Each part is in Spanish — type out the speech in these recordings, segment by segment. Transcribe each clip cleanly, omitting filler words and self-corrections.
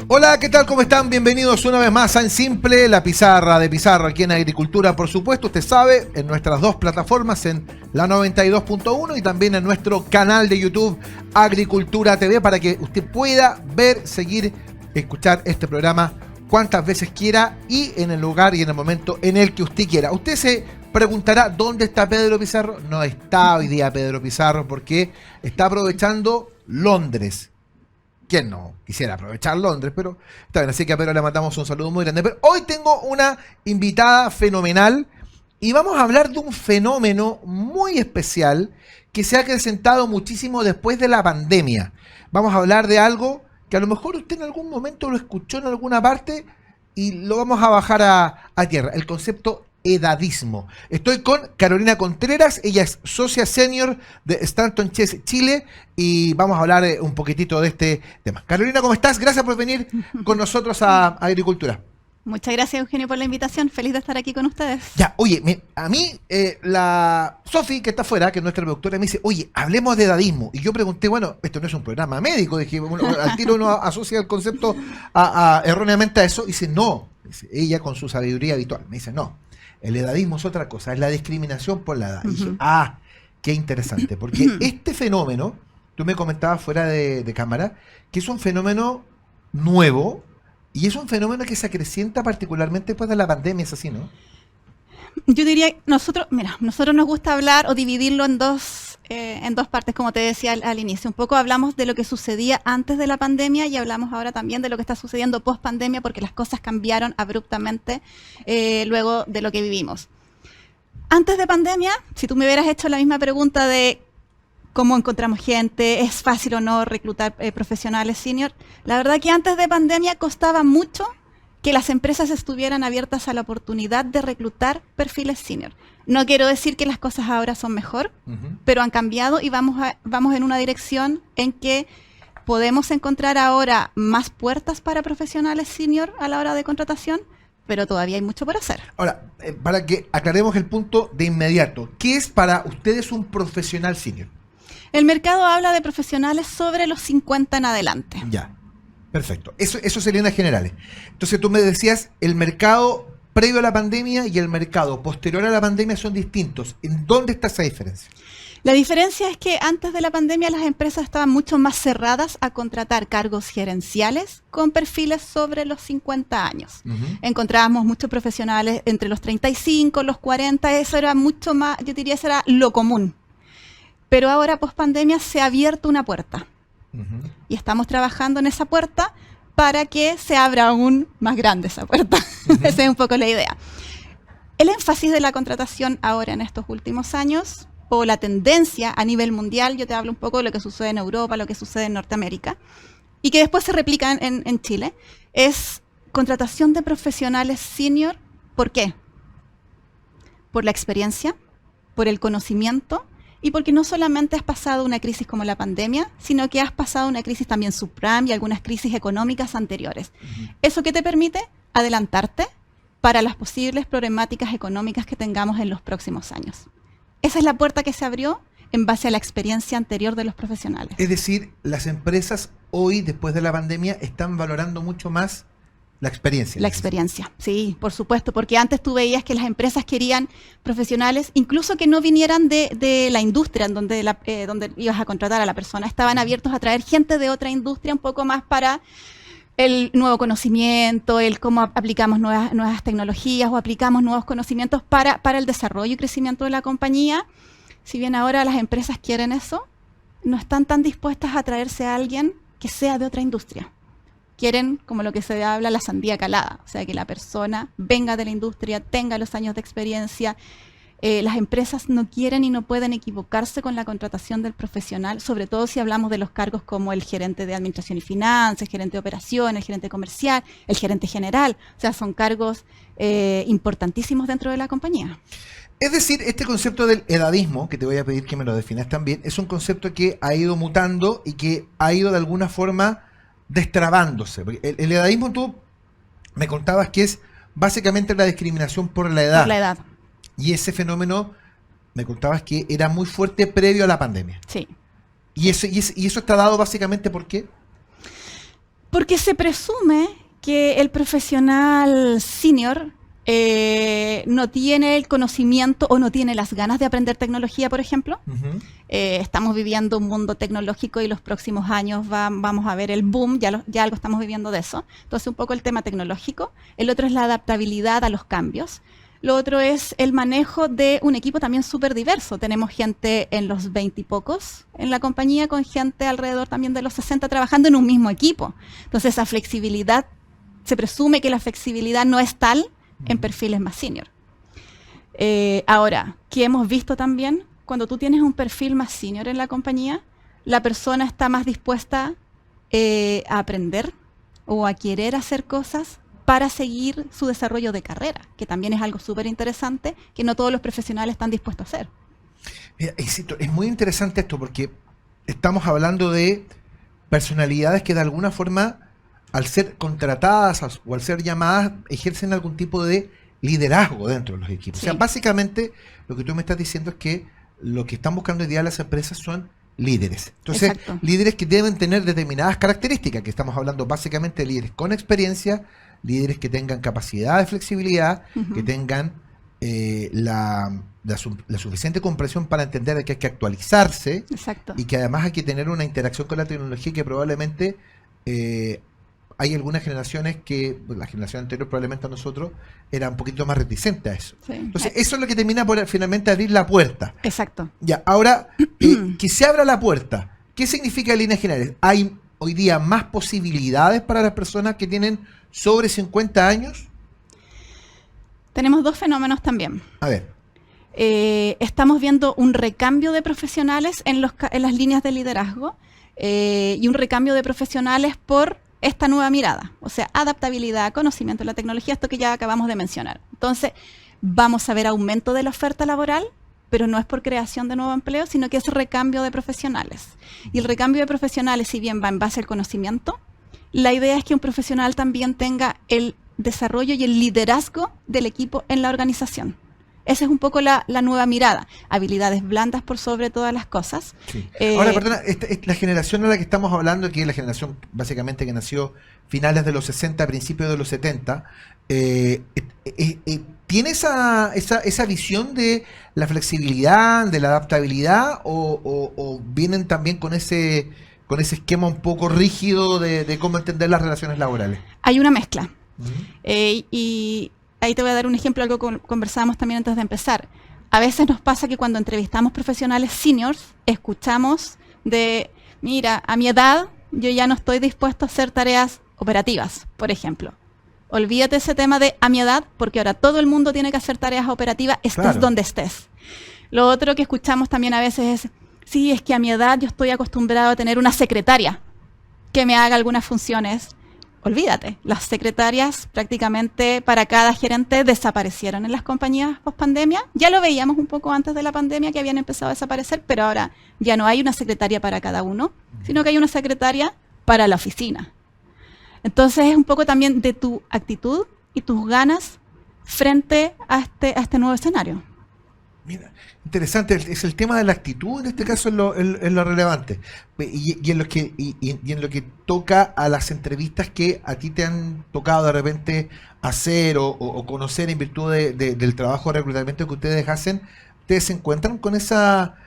Hola, ¿qué tal? ¿Cómo están? Bienvenidos una vez más a En Simple, la pizarra de Pizarro aquí en Agricultura, por supuesto, usted sabe, en nuestras dos plataformas, en la 92.1 y también en nuestro canal de YouTube Agricultura TV, para que usted pueda ver, seguir, escuchar este programa cuantas veces quiera y en el lugar y en el momento en el que usted quiera. Usted se preguntará, ¿dónde está Pedro Pizarro? No está hoy día Pedro Pizarro porque está aprovechando Londres. ¿Quién no quisiera aprovechar Londres? Pero está bien, así que a Pedro le mandamos un saludo muy grande. Pero hoy tengo una invitada fenomenal y vamos a hablar de un fenómeno muy especial que se ha acrecentado muchísimo después de la pandemia. Vamos a hablar de algo que a lo mejor usted en algún momento lo escuchó en alguna parte y lo vamos a bajar a tierra. El concepto edadismo. Estoy con Carolina Contreras, ella es socia senior de Stanton Chess Chile y vamos a hablar un poquitito de este tema. Carolina, ¿cómo estás? Gracias por venir con nosotros a Agricultura. Muchas gracias, Eugenio, por la invitación. Feliz de estar aquí con ustedes. Ya, oye, a mí la Sofi, que está afuera, que es nuestra productora, me dice, oye, hablemos de edadismo. Y yo pregunté, bueno, esto no es un programa médico. Dije, bueno, al tiro uno asocia el concepto erróneamente a eso. Y dice, no. Dice, ella con su sabiduría habitual. Me dice, no. El edadismo es otra cosa, es la discriminación por la edad. Y dije, qué interesante, porque este fenómeno, tú me comentabas fuera de cámara, que es un fenómeno nuevo y es un fenómeno que se acrecienta particularmente después de la pandemia, es así, ¿no? Yo diría, nosotros nos gusta hablar o dividirlo en dos partes, como te decía al inicio. Un poco hablamos de lo que sucedía antes de la pandemia y hablamos ahora también de lo que está sucediendo post pandemia, porque las cosas cambiaron abruptamente luego de lo que vivimos. Antes de pandemia, si tú me hubieras hecho la misma pregunta de cómo encontramos gente, es fácil o no reclutar profesionales senior, la verdad que antes de pandemia costaba mucho que las empresas estuvieran abiertas a la oportunidad de reclutar perfiles senior. No quiero decir que las cosas ahora son mejor, pero han cambiado y vamos en una dirección en que podemos encontrar ahora más puertas para profesionales senior a la hora de contratación, pero todavía hay mucho por hacer. Ahora, para que aclaremos el punto de inmediato, ¿qué es para ustedes un profesional senior? El mercado habla de profesionales sobre los 50 en adelante. Ya. Perfecto. Eso serían las generales. Entonces tú me decías, el mercado previo a la pandemia y el mercado posterior a la pandemia son distintos. ¿En dónde está esa diferencia? La diferencia es que antes de la pandemia las empresas estaban mucho más cerradas a contratar cargos gerenciales con perfiles sobre los 50 años. Encontrábamos muchos profesionales entre los 35, los 40, eso era mucho más, yo diría, eso era lo común. Pero ahora, post pandemia, se ha abierto una puerta. Y estamos trabajando en esa puerta para que se abra aún más grande esa puerta. Esa es un poco la idea. El énfasis de la contratación ahora en estos últimos años, o la tendencia a nivel mundial, yo te hablo un poco de lo que sucede en Europa, lo que sucede en Norteamérica, y que después se replica en Chile, es contratación de profesionales senior. ¿Por qué? Por la experiencia, por el conocimiento, y porque no solamente has pasado una crisis como la pandemia, sino que has pasado una crisis también subprime y algunas crisis económicas anteriores. ¿Eso qué te permite? Adelantarte para las posibles problemáticas económicas que tengamos en los próximos años. Esa es la puerta que se abrió en base a la experiencia anterior de los profesionales. Es decir, las empresas hoy, después de la pandemia, están valorando mucho más la experiencia. La experiencia, sí, por supuesto, porque antes tú veías que las empresas querían profesionales, incluso que no vinieran de la industria en donde ibas a contratar a la persona. Estaban abiertos a traer gente de otra industria un poco más para el nuevo conocimiento, el cómo aplicamos nuevas tecnologías o aplicamos nuevos conocimientos para el desarrollo y crecimiento de la compañía. Si bien ahora las empresas quieren eso, no están tan dispuestas a traerse a alguien que sea de otra industria. Quieren, como lo que se habla, la sandía calada, o sea, que la persona venga de la industria, tenga los años de experiencia. Las empresas no quieren y no pueden equivocarse con la contratación del profesional, sobre todo si hablamos de los cargos como el gerente de administración y finanzas, el gerente de operaciones, el gerente comercial, el gerente general. O sea, son cargos importantísimos dentro de la compañía. Es decir, este concepto del edadismo, que te voy a pedir que me lo definas también, es un concepto que ha ido mutando y que ha ido de alguna forma destrabándose. Porque el edadismo, tú me contabas que es básicamente la discriminación por la edad. Por la edad. Y ese fenómeno, me contabas que era muy fuerte previo a la pandemia. Sí. ¿Y eso está dado básicamente por qué? Porque se presume que el profesional senior no tiene el conocimiento o no tiene las ganas de aprender tecnología, por ejemplo. Estamos viviendo un mundo tecnológico y los próximos años vamos a ver el boom, ya algo estamos viviendo de eso. Entonces, un poco el tema tecnológico. El otro es la adaptabilidad a los cambios. Lo otro es el manejo de un equipo también súper diverso. Tenemos gente en los 20 y pocos en la compañía, con gente alrededor también de los 60 trabajando en un mismo equipo. Entonces, esa flexibilidad, se presume que la flexibilidad no es tal en perfiles más senior. Ahora, ¿qué hemos visto también? Cuando tú tienes un perfil más senior en la compañía, la persona está más dispuesta a aprender o a querer hacer cosas para seguir su desarrollo de carrera, que también es algo súper interesante que no todos los profesionales están dispuestos a hacer. Mira, es muy interesante esto porque estamos hablando de personalidades que de alguna forma, al ser contratadas o al ser llamadas, ejercen algún tipo de liderazgo dentro de los equipos. Sí. O sea, básicamente lo que tú me estás diciendo es que lo que están buscando hoy día las empresas son líderes. Entonces, Exacto. líderes que deben tener determinadas características, que estamos hablando básicamente de líderes con experiencia, líderes que tengan capacidad de flexibilidad, que tengan la suficiente comprensión para entender de que hay que actualizarse. Exacto. Y que además hay que tener una interacción con la tecnología que probablemente hay algunas generaciones que, la generación anterior probablemente a nosotros, era un poquito más reticente a eso. Sí. Entonces, eso es lo que termina por finalmente abrir la puerta. Exacto. Ya, ahora, que se abra la puerta, ¿qué significa en líneas generales? ¿Hay hoy día más posibilidades para las personas que tienen sobre 50 años? Tenemos dos fenómenos también. A ver. Estamos viendo un recambio de profesionales en las líneas de liderazgo y un recambio de profesionales por esta nueva mirada, o sea, adaptabilidad, conocimiento de la tecnología, esto que ya acabamos de mencionar. Entonces, vamos a ver aumento de la oferta laboral, pero no es por creación de nuevo empleo, sino que es recambio de profesionales. Y el recambio de profesionales, si bien va en base al conocimiento, la idea es que un profesional también tenga el desarrollo y el liderazgo del equipo en la organización. Esa es un poco la nueva mirada. Habilidades blandas por sobre todas las cosas. Sí. Ahora, perdona, la generación a la que estamos hablando, que es la generación básicamente que nació finales de los 60, principios de los 70, ¿tiene esa visión de la flexibilidad, de la adaptabilidad, o vienen también con ese esquema un poco rígido de cómo entender las relaciones laborales? Hay una mezcla. Y ahí te voy a dar un ejemplo, algo que conversábamos también antes de empezar. A veces nos pasa que cuando entrevistamos profesionales seniors, escuchamos de, mira, a mi edad yo ya no estoy dispuesto a hacer tareas operativas, por ejemplo. Olvídate ese tema de a mi edad, porque ahora todo el mundo tiene que hacer tareas operativas, estés donde estés. Lo otro que escuchamos también a veces es, sí, es que a mi edad yo estoy acostumbrado a tener una secretaria que me haga algunas funciones. Olvídate, las secretarias prácticamente para cada gerente desaparecieron en las compañías post-pandemia. Ya lo veíamos un poco antes de la pandemia que habían empezado a desaparecer, pero ahora ya no hay una secretaria para cada uno, sino que hay una secretaria para la oficina. Entonces es un poco también de tu actitud y tus ganas frente a este nuevo escenario. Mira, interesante, es el tema de la actitud, en este caso es lo relevante. Y en lo que toca a las entrevistas que a ti te han tocado de repente hacer o conocer en virtud del trabajo de reclutamiento que ustedes hacen, ¿ustedes se encuentran con esa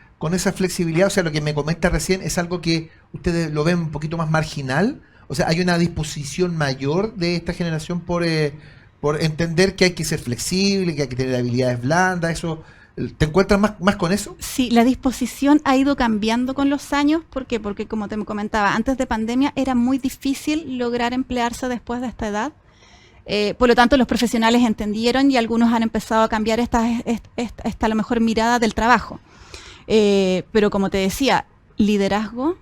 flexibilidad? O sea, lo que me comenta recién es algo que ustedes lo ven un poquito más marginal. O sea, ¿hay una disposición mayor de esta generación por entender que hay que ser flexible, que hay que tener habilidades blandas? Eso, ¿te encuentras más con eso? Sí, la disposición ha ido cambiando con los años. ¿Por qué? Porque, como te comentaba, antes de pandemia era muy difícil lograr emplearse después de esta edad. Por lo tanto, los profesionales entendieron y algunos han empezado a cambiar esta a lo mejor mirada del trabajo. Pero como te decía, liderazgo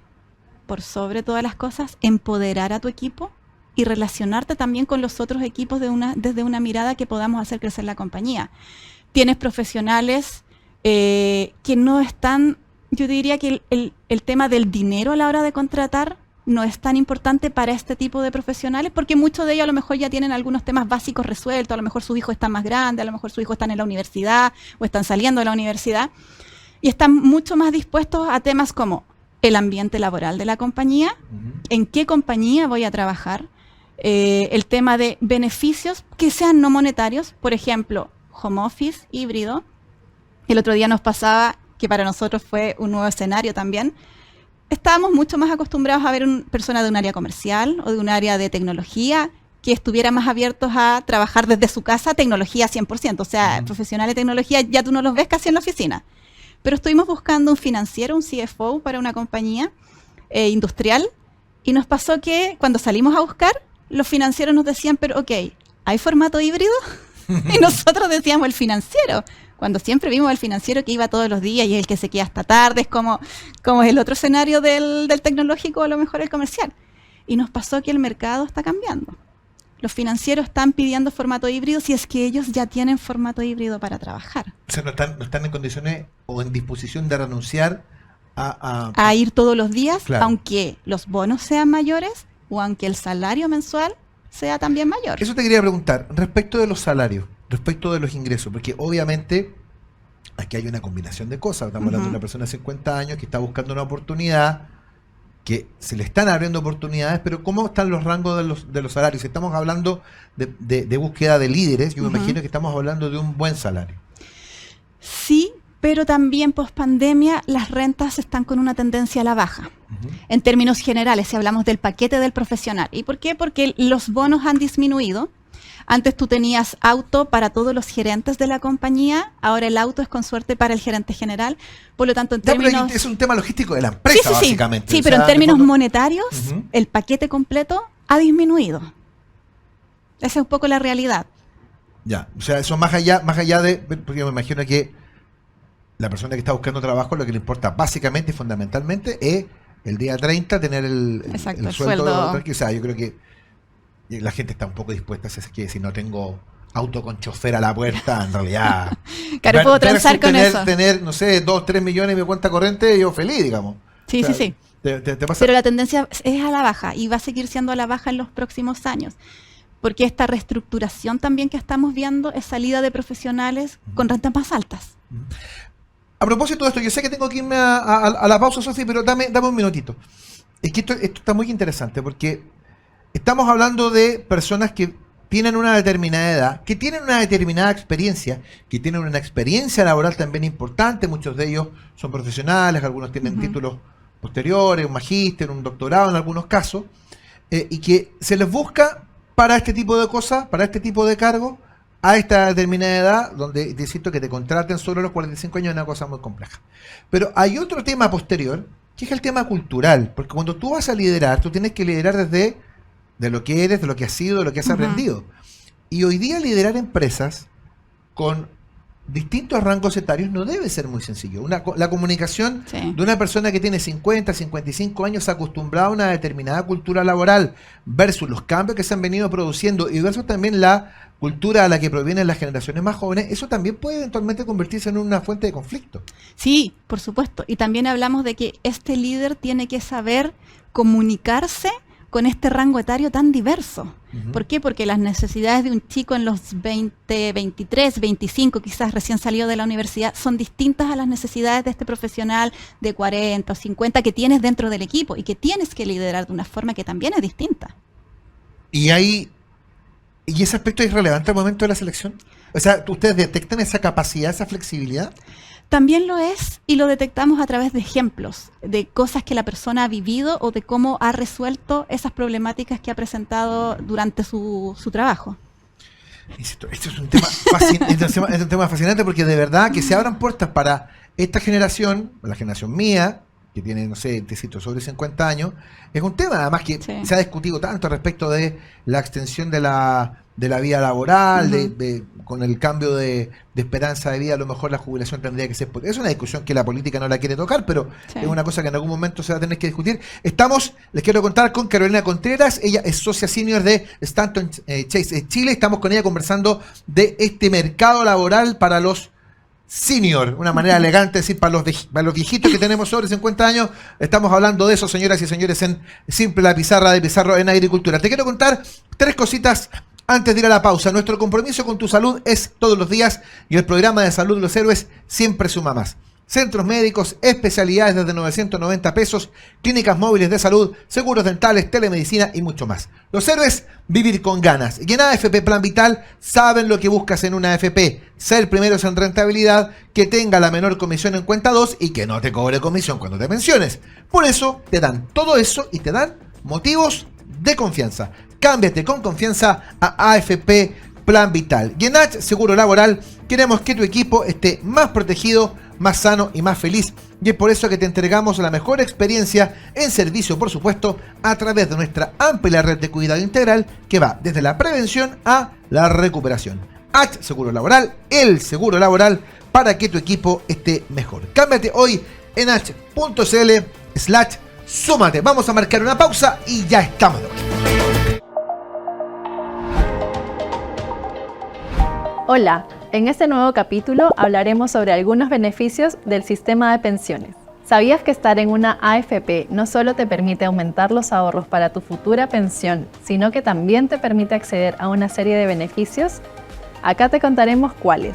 por sobre todas las cosas, empoderar a tu equipo y relacionarte también con los otros equipos desde una mirada que podamos hacer crecer la compañía. Tienes profesionales que no están, yo diría que el tema del dinero a la hora de contratar no es tan importante para este tipo de profesionales, porque muchos de ellos a lo mejor ya tienen algunos temas básicos resueltos, a lo mejor sus hijos están más grandes, a lo mejor sus hijos están en la universidad o están saliendo de la universidad, y están mucho más dispuestos a temas como el ambiente laboral de la compañía, en qué compañía voy a trabajar, el tema de beneficios que sean no monetarios, por ejemplo, home office, híbrido. El otro día nos pasaba, que para nosotros fue un nuevo escenario también, estábamos mucho más acostumbrados a ver personas de un área comercial o de un área de tecnología que estuvieran más abiertos a trabajar desde su casa, tecnología 100%, o sea, profesionales de tecnología ya tú no los ves casi en la oficina. Pero estuvimos buscando un financiero, un CFO para una compañía industrial, y nos pasó que cuando salimos a buscar, los financieros nos decían, pero ok, ¿hay formato híbrido? Y nosotros decíamos, el financiero, cuando siempre vimos al financiero que iba todos los días y es el que se queda hasta tarde, es como es el otro escenario del tecnológico, a lo mejor el comercial. Y nos pasó que el mercado está cambiando. Los financieros están pidiendo formato híbrido si es que ellos ya tienen formato híbrido para trabajar. O sea, no están en condiciones o en disposición de renunciar a ir todos los días, claro, aunque los bonos sean mayores o aunque el salario mensual sea también mayor. Eso te quería preguntar, respecto de los salarios, respecto de los ingresos, porque obviamente aquí hay una combinación de cosas. Estamos hablando de una persona de 50 años que está buscando una oportunidad, que se le están abriendo oportunidades, pero ¿cómo están los rangos de los salarios? Si estamos hablando de búsqueda de líderes, yo me imagino que estamos hablando de un buen salario. Sí, pero también post pandemia las rentas están con una tendencia a la baja. En términos generales, si hablamos del paquete del profesional. ¿Y por qué? Porque los bonos han disminuido. Antes tú tenías auto para todos los gerentes de la compañía, ahora el auto es con suerte para el gerente general. Por lo tanto, en términos... Es un tema logístico de la empresa, básicamente. Sí, pero en términos monetarios, el paquete completo ha disminuido. Esa es un poco la realidad. Ya, o sea, eso más allá de... Porque me imagino que la persona que está buscando trabajo, lo que le importa básicamente y fundamentalmente es el día 30 tener el sueldo. O sea, yo creo que la gente está un poco dispuesta a decir que si no tengo auto con chofer a la puerta, en realidad... Claro, puedo transar con eso. Tener, no sé, 2, 3 millones en mi cuenta corriente, yo feliz, digamos. Sí, o sea, sí. ¿Te pasa? Pero la tendencia es a la baja y va a seguir siendo a la baja en los próximos años. Porque esta reestructuración también que estamos viendo es salida de profesionales con rentas más altas. A propósito de esto, yo sé que tengo que irme a la pausa, Sofi, pero dame un minutito. Es que esto está muy interesante porque estamos hablando de personas que tienen una determinada edad, que tienen una determinada experiencia, que tienen una experiencia laboral también importante. Muchos de ellos son profesionales, algunos tienen títulos posteriores, un magíster, un doctorado en algunos casos, y que se les busca para este tipo de cosas, para este tipo de cargos, a esta determinada edad, donde necesito que te contraten sobre los 45 años, es una cosa muy compleja. Pero hay otro tema posterior, que es el tema cultural, porque cuando tú vas a liderar, tú tienes que liderar desde de lo que eres, de lo que has sido, de lo que has aprendido. Y hoy día liderar empresas con distintos rangos etarios no debe ser muy sencillo. La comunicación de una persona que tiene 50, 55 años acostumbrada a una determinada cultura laboral versus los cambios que se han venido produciendo y versus también la cultura a la que provienen las generaciones más jóvenes, eso también puede eventualmente convertirse en una fuente de conflicto. Sí, por supuesto. Y también hablamos de que este líder tiene que saber comunicarse con este rango etario tan diverso. ¿Por qué? Porque las necesidades de un chico en los 20, 23, 25, quizás recién salido de la universidad, son distintas a las necesidades de este profesional de 40 o 50 que tienes dentro del equipo y que tienes que liderar de una forma que también es distinta. ¿Y ese aspecto es relevante al momento de la selección? O sea, ¿ustedes detectan esa capacidad, esa flexibilidad? También lo es, y lo detectamos a través de ejemplos, de cosas que la persona ha vivido o de cómo ha resuelto esas problemáticas que ha presentado durante su trabajo. Esto es un tema fascinante porque de verdad que se abran puertas para esta generación, la generación mía, que tiene, no sé, sobre 50 años, es un tema además que se ha discutido tanto respecto de la extensión de la vida laboral, con el cambio de esperanza de vida, a lo mejor la jubilación tendría que ser... Es una discusión que la política no la quiere tocar, pero es una cosa que en algún momento se va a tener que discutir. Les quiero contar con Carolina Contreras, ella es socia senior de Stanton Chase Chile, estamos con ella conversando de este mercado laboral para los senior, una manera elegante de decir para los viejitos que tenemos sobre 50 años. Estamos hablando de eso, señoras y señores, en Simple la Pizarra de Pizarro en Agricultura. Te quiero contar 3 cositas antes de ir a la pausa. Nuestro compromiso con tu salud es todos los días y el programa de salud de los héroes siempre suma más. centros médicos, especialidades desde 990 pesos, clínicas móviles de salud, seguros dentales, telemedicina y mucho más. Los héroes, vivir con ganas. Y en AFP Plan Vital saben lo que buscas en una AFP. Ser primeros en rentabilidad, que tenga la menor comisión en cuenta 2 y que no te cobre comisión cuando te pensiones. Por eso te dan todo eso y te dan motivos de confianza. Cámbiate con confianza a AFP Plan Vital. Y en H Seguro Laboral queremos que tu equipo esté más protegido, más sano y más feliz. Y es por eso que te entregamos la mejor experiencia en servicio, por supuesto, a través de nuestra amplia red de cuidado integral que va desde la prevención a la recuperación. H Seguro Laboral, el seguro laboral para que tu equipo esté mejor. Cámbiate hoy en h.cl/súmate. Vamos a marcar una pausa y ya estamos de vuelta. Hola, en este nuevo capítulo hablaremos sobre algunos beneficios del sistema de pensiones. ¿Sabías que estar en una AFP no solo te permite aumentar los ahorros para tu futura pensión, sino que también te permite acceder a una serie de beneficios? Acá te contaremos cuáles.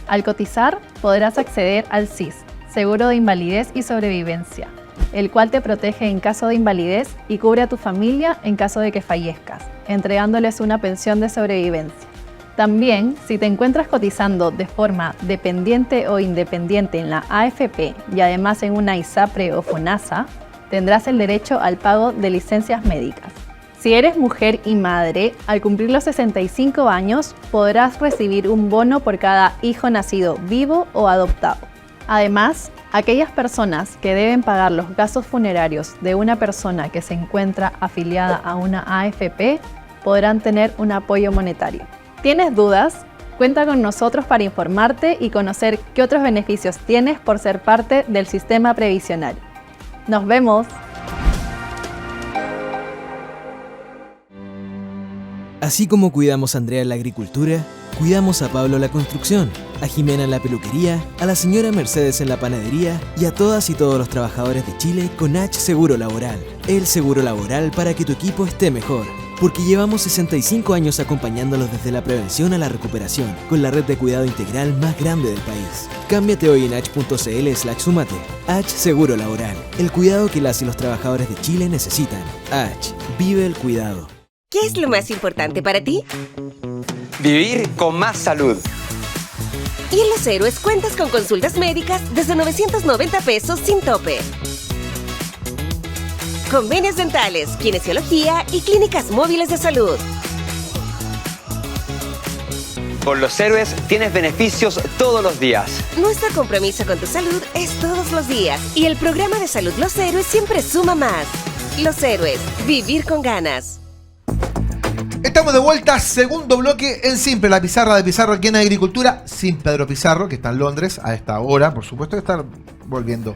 Al cotizar, podrás acceder al SIS, Seguro de Invalidez y Sobrevivencia, el cual te protege en caso de invalidez y cubre a tu familia en caso de que fallezcas, entregándoles una pensión de sobrevivencia. También, si te encuentras cotizando de forma dependiente o independiente en la AFP y además en una ISAPRE o FONASA, tendrás el derecho al pago de licencias médicas. Si eres mujer y madre, al cumplir los 65 años podrás recibir un bono por cada hijo nacido vivo o adoptado. Además, aquellas personas que deben pagar los gastos funerarios de una persona que se encuentra afiliada a una AFP podrán tener un apoyo monetario. ¿Tienes dudas? Cuenta con nosotros para informarte y conocer qué otros beneficios tienes por ser parte del sistema previsional. ¡Nos vemos! Así como cuidamos a Andrea en la agricultura, cuidamos a Pablo en la construcción, a Jimena en la peluquería, a la señora Mercedes en la panadería y a todas y todos los trabajadores de Chile con H Seguro Laboral. El seguro laboral para que tu equipo esté mejor. Porque llevamos 65 años acompañándolos desde la prevención a la recuperación, con la red de cuidado integral más grande del país. Cámbiate hoy en h.cl/súmate. H Seguro Laboral, el cuidado que las y los trabajadores de Chile necesitan. H, vive el cuidado. ¿Qué es lo más importante para ti? Vivir con más salud. Y en Los Héroes cuentas con consultas médicas desde 990 pesos sin tope. Convenios dentales, kinesiología y clínicas móviles de salud. Con Los Héroes tienes beneficios todos los días. Nuestro compromiso con tu salud es todos los días. Y el programa de salud Los Héroes siempre suma más. Los Héroes, vivir con ganas. Estamos de vuelta, segundo bloque en Simple, la pizarra de Pizarro aquí en Agricultura, sin Pedro Pizarro, que está en Londres a esta hora, por supuesto que está volviendo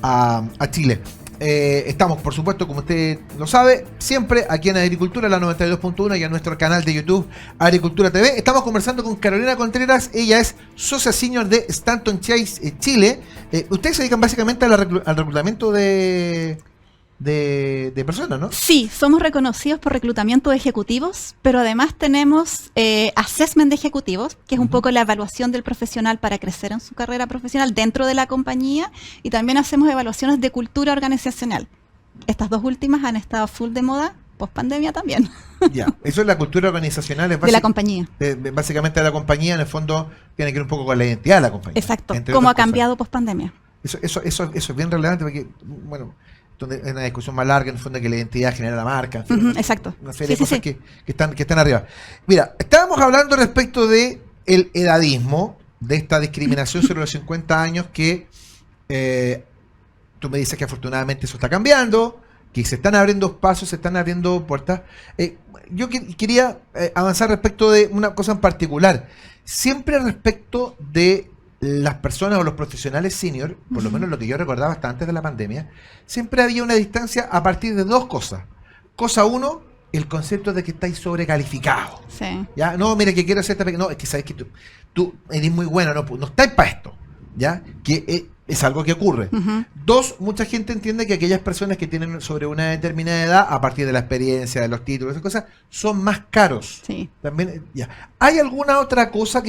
a Chile. Estamos, por supuesto, como usted lo sabe, siempre aquí en Agricultura, la 92.1 y en nuestro canal de YouTube, Agricultura TV. Estamos conversando con Carolina Contreras, ella es socia senior de Stanton Chase Chile. Ustedes se dedican básicamente al reclutamiento de personas, ¿no? Sí, somos reconocidos por reclutamiento de ejecutivos, pero además tenemos assessment de ejecutivos, que es un poco la evaluación del profesional para crecer en su carrera profesional dentro de la compañía, y también hacemos evaluaciones de cultura organizacional. Estas dos últimas han estado full de moda, post pandemia también. Ya, eso es la cultura organizacional de la compañía. Básicamente de la compañía, en el fondo, tiene que ver un poco con la identidad de la compañía. Exacto, cómo ha cambiado post pandemia. Eso es bien relevante porque, bueno, es una discusión más larga en el fondo, que la identidad genera la marca, en fin, exacto. Una serie de cosas que están arriba. Mira, estábamos hablando respecto de el edadismo, de esta discriminación sobre los 50 años que tú me dices que afortunadamente eso está cambiando, que se están abriendo espacios, se están abriendo puertas. Yo quería avanzar respecto de una cosa en particular, siempre respecto de las personas o los profesionales senior, por lo menos lo que yo recordaba hasta antes de la pandemia, siempre había una distancia a partir de dos cosas. Cosa uno, el concepto de que estáis sobrecalificados. Sí. ¿Ya? No, mira, que quiero hacer esta... No, es que sabes que tú eres muy bueno, no estáis para esto. ¿Ya? Que es algo que ocurre. Ujú. Dos, mucha gente entiende que aquellas personas que tienen sobre una determinada edad, a partir de la experiencia, de los títulos, esas cosas, son más caros. Sí. También, ya. ¿Hay alguna otra cosa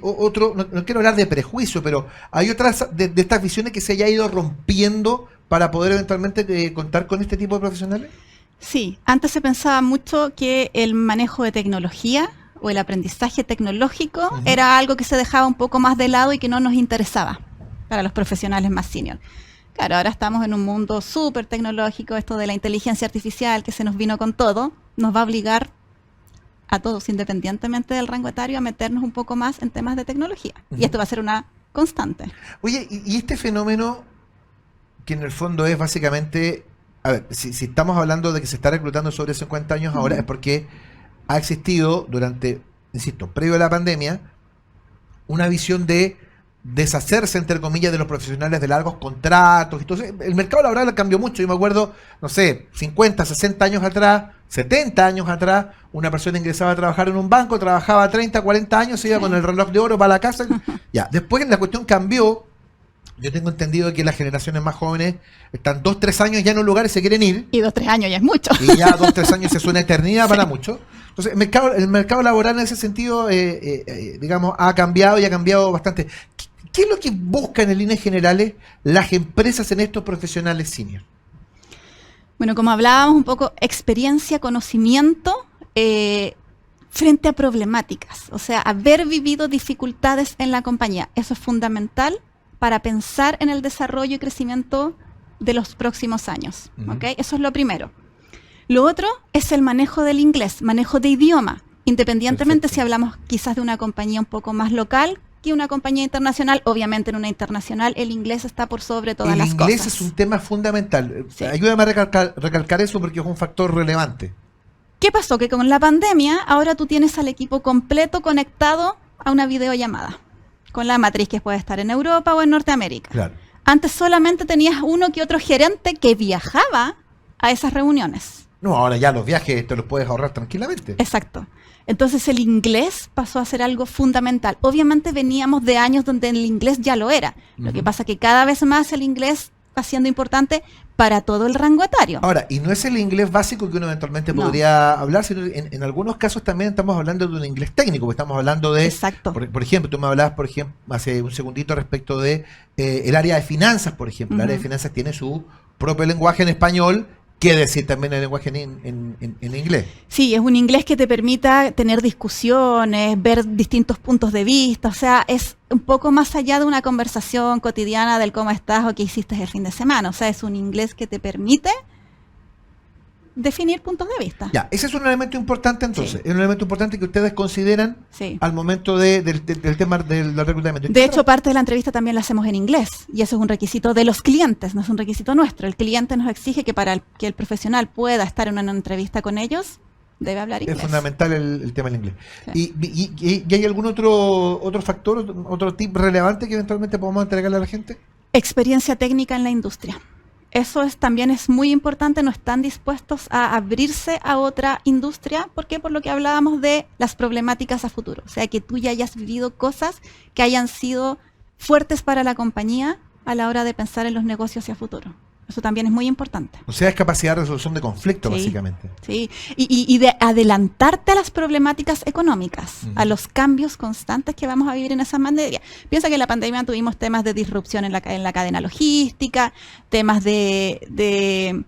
otro, no quiero hablar de prejuicio, pero hay otras de estas visiones que se haya ido rompiendo para poder eventualmente contar con este tipo de profesionales? Sí, antes se pensaba mucho que el manejo de tecnología o el aprendizaje tecnológico era algo que se dejaba un poco más de lado y que no nos interesaba para los profesionales más senior. Claro, ahora estamos en un mundo súper tecnológico, esto de la inteligencia artificial que se nos vino con todo, nos va a obligar a todos, independientemente del rango etario, a meternos un poco más en temas de tecnología. Y esto va a ser una constante. Oye, y este fenómeno, que en el fondo es básicamente, a ver, si estamos hablando de que se está reclutando sobre 50 años ahora, es porque ha existido durante, insisto, previo a la pandemia, una visión de deshacerse, entre comillas, de los profesionales de largos contratos. Entonces, el mercado laboral cambió mucho. Yo me acuerdo, no sé, 50, 60 años atrás, 70 años atrás, una persona ingresaba a trabajar en un banco, trabajaba 30, 40 años, se iba con el reloj de oro para la casa. Ya, después la cuestión cambió. Yo tengo entendido que las generaciones más jóvenes están 2, 3 años ya en un lugar y se quieren ir. Y 2, 3 años ya es mucho. Y ya 2, 3 años es una eternidad para muchos. Entonces, el mercado laboral en ese sentido, digamos, ha cambiado y ha cambiado bastante. ¿Qué es lo que buscan en líneas generales las empresas en estos profesionales senior? Bueno, como hablábamos un poco, experiencia, conocimiento frente a problemáticas. O sea, haber vivido dificultades en la compañía. Eso es fundamental para pensar en el desarrollo y crecimiento de los próximos años. ¿Okay? Eso es lo primero. Lo otro es el manejo del inglés, manejo de idioma, independientemente si hablamos quizás de una compañía un poco más local que una compañía internacional. Obviamente en una internacional el inglés está por sobre todas las cosas. El inglés es un tema fundamental. Sí. Ayúdame a recalcar eso porque es un factor relevante. ¿Qué pasó? Que con la pandemia ahora tú tienes al equipo completo conectado a una videollamada con la matriz que puede estar en Europa o en Norteamérica. Claro. Antes solamente tenías uno que otro gerente que viajaba a esas reuniones. No, ahora ya los viajes te los puedes ahorrar tranquilamente. Exacto. Entonces el inglés pasó a ser algo fundamental. Obviamente veníamos de años donde el inglés ya lo era. Lo que pasa es que cada vez más el inglés está siendo importante para todo el rango etario. Ahora, y no es el inglés básico que uno eventualmente No. podría hablar, sino en algunos casos también estamos hablando de un inglés técnico, porque estamos hablando de, Exacto. por ejemplo, tú me hablabas, por ejemplo, hace un segundito respecto de el área de finanzas, por ejemplo. El área de finanzas tiene su propio lenguaje en español, qué decir también el lenguaje en inglés. Sí, es un inglés que te permita tener discusiones, ver distintos puntos de vista, o sea, es un poco más allá de una conversación cotidiana del cómo estás o qué hiciste el fin de semana, o sea, es un inglés que te permite definir puntos de vista. Ya, ese es un elemento importante entonces, Sí. es un elemento importante que ustedes consideran Sí. al momento del tema del reclutamiento. De hecho, parte de la entrevista también la hacemos en inglés y eso es un requisito de los clientes, no es un requisito nuestro. El cliente nos exige que para que el profesional pueda estar en una entrevista con ellos, debe hablar inglés. es fundamental el tema del inglés. Sí. ¿Y hay algún otro factor, otro tip relevante que eventualmente podamos entregarle a la gente? Experiencia técnica en la industria. Eso también es muy importante, no están dispuestos a abrirse a otra industria. ¿Por qué? Por lo que hablábamos de las problemáticas a futuro. O sea, que tú ya hayas vivido cosas que hayan sido fuertes para la compañía a la hora de pensar en los negocios hacia futuro. Eso también es muy importante. O sea, es capacidad de resolución de conflictos, Sí. básicamente. Sí, y de adelantarte a las problemáticas económicas, a los cambios constantes que vamos a vivir en esa materia. Piensa que en la pandemia tuvimos temas de disrupción en la cadena logística, temas de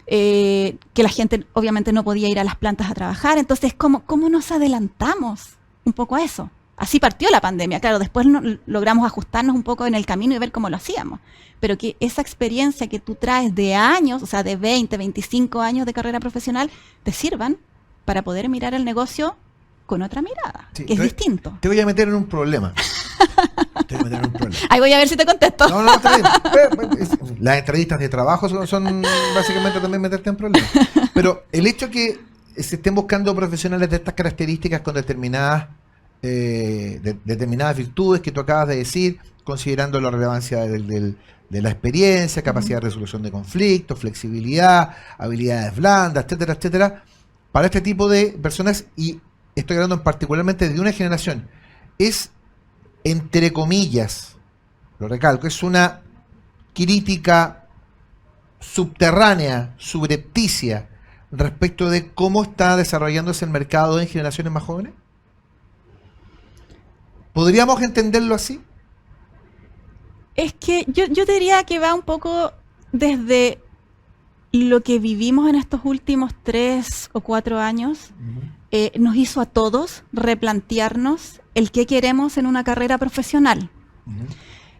que la gente obviamente no podía ir a las plantas a trabajar. Entonces, ¿cómo nos adelantamos un poco a eso? Así partió la pandemia. Claro, después logramos ajustarnos un poco en el camino y ver cómo lo hacíamos. Pero que esa experiencia que tú traes de años, o sea, de 20, 25 años de carrera profesional, te sirvan para poder mirar el negocio con otra mirada, Sí, que es distinto. Te voy a meter en un problema. Te voy a meter en un problema. Ahí voy a ver si te contesto. No, está bien. Las entrevistas de trabajo son básicamente también meterte en problemas. Pero el hecho que se estén buscando profesionales de estas características con determinadas virtudes que tú acabas de decir, considerando la relevancia de la experiencia, capacidad de resolución de conflictos, flexibilidad, habilidades blandas, etcétera, etcétera, para este tipo de personas, y estoy hablando particularmente de una generación, es, entre comillas, lo recalco, es una crítica subterránea, subrepticia, respecto de cómo está desarrollándose el mercado en generaciones más jóvenes? ¿Podríamos entenderlo así? Es que yo diría que va un poco desde lo que vivimos en estos últimos 3 o 4 años. Nos hizo a todos replantearnos el qué queremos en una carrera profesional.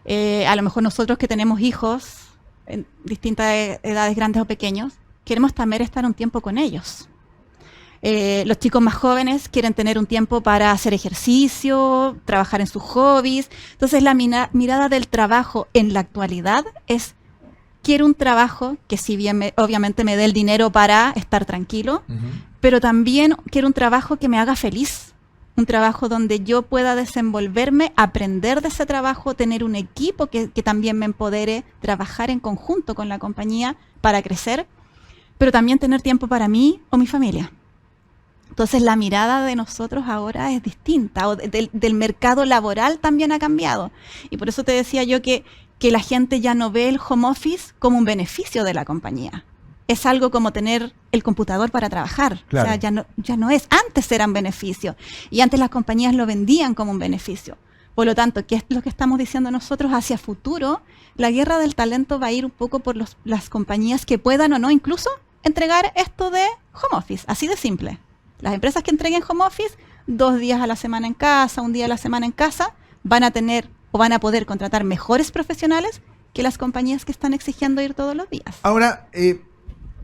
A lo mejor nosotros que tenemos hijos en distintas edades, grandes o pequeños, queremos también estar un tiempo con ellos. Los chicos más jóvenes quieren tener un tiempo para hacer ejercicio, trabajar en sus hobbies. Entonces la mirada del trabajo en la actualidad es: quiero un trabajo que si bien obviamente me dé el dinero para estar tranquilo, pero también quiero un trabajo que me haga feliz. Un trabajo donde yo pueda desenvolverme, aprender de ese trabajo, tener un equipo que también me empodere, trabajar en conjunto con la compañía para crecer, pero también tener tiempo para mí o mi familia. Entonces la mirada de nosotros ahora es distinta, o del mercado laboral también ha cambiado. Y por eso te decía yo que la gente ya no ve el home office como un beneficio de la compañía. Es algo como tener el computador para trabajar. Claro. O sea, ya no es. Antes era un beneficio. Y antes las compañías lo vendían como un beneficio. Por lo tanto, ¿qué es lo que estamos diciendo nosotros hacia futuro? La guerra del talento va a ir un poco por las compañías que puedan o no incluso entregar esto de home office. Así de simple. Las empresas que entreguen home office, 2 días a la semana en casa, 1 día a la semana en casa, van a tener o van a poder contratar mejores profesionales que las compañías que están exigiendo ir todos los días. Ahora,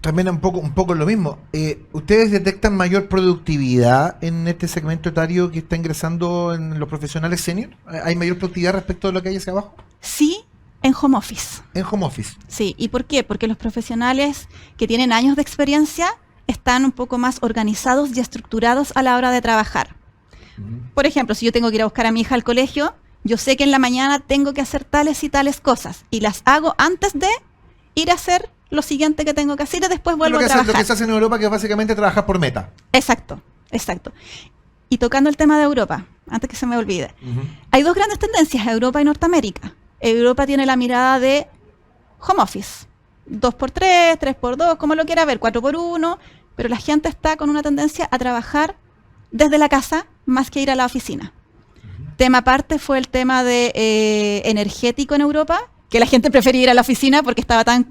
también un poco lo mismo. ¿Ustedes detectan mayor productividad en este segmento etario que está ingresando en los profesionales senior? ¿Hay mayor productividad respecto de lo que hay hacia abajo? Sí, en home office. En home office. Sí, ¿y por qué? Porque los profesionales que tienen años de experiencia están un poco más organizados y estructurados a la hora de trabajar. Por ejemplo, si yo tengo que ir a buscar a mi hija al colegio, yo sé que en la mañana tengo que hacer tales y tales cosas y las hago antes de ir a hacer lo siguiente que tengo que hacer y después vuelvo a trabajar. Lo que se hace en Europa, que es básicamente trabajar por meta. Exacto. Y tocando el tema de Europa, antes que se me olvide, hay 2 grandes tendencias, Europa y Norteamérica. Europa tiene la mirada de home office, 2x3, 3x2, como lo quiera ver, 4x1, pero la gente está con una tendencia a trabajar desde la casa más que ir a la oficina. Tema aparte fue el tema de energético en Europa, que la gente prefería ir a la oficina porque estaba tan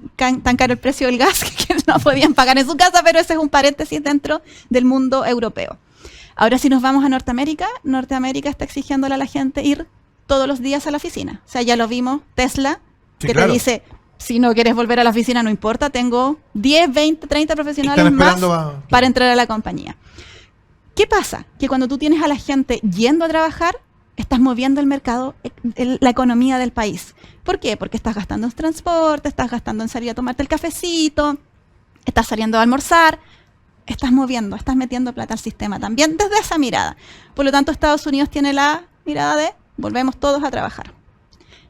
caro el precio del gas que no podían pagar en su casa, pero ese es un paréntesis dentro del mundo europeo. Ahora si nos vamos a Norteamérica está exigiéndole a la gente ir todos los días a la oficina. O sea, ya lo vimos, Tesla, Sí, que claro. te dice, si no quieres volver a la oficina, no importa, tengo 10, 20, 30 profesionales más para entrar a la compañía. ¿Qué pasa? Que cuando tú tienes a la gente yendo a trabajar, estás moviendo el mercado, la economía del país. ¿Por qué? Porque estás gastando en transporte, estás gastando en salir a tomarte el cafecito, estás saliendo a almorzar, estás metiendo plata al sistema también desde esa mirada. Por lo tanto, Estados Unidos tiene la mirada de volvemos todos a trabajar.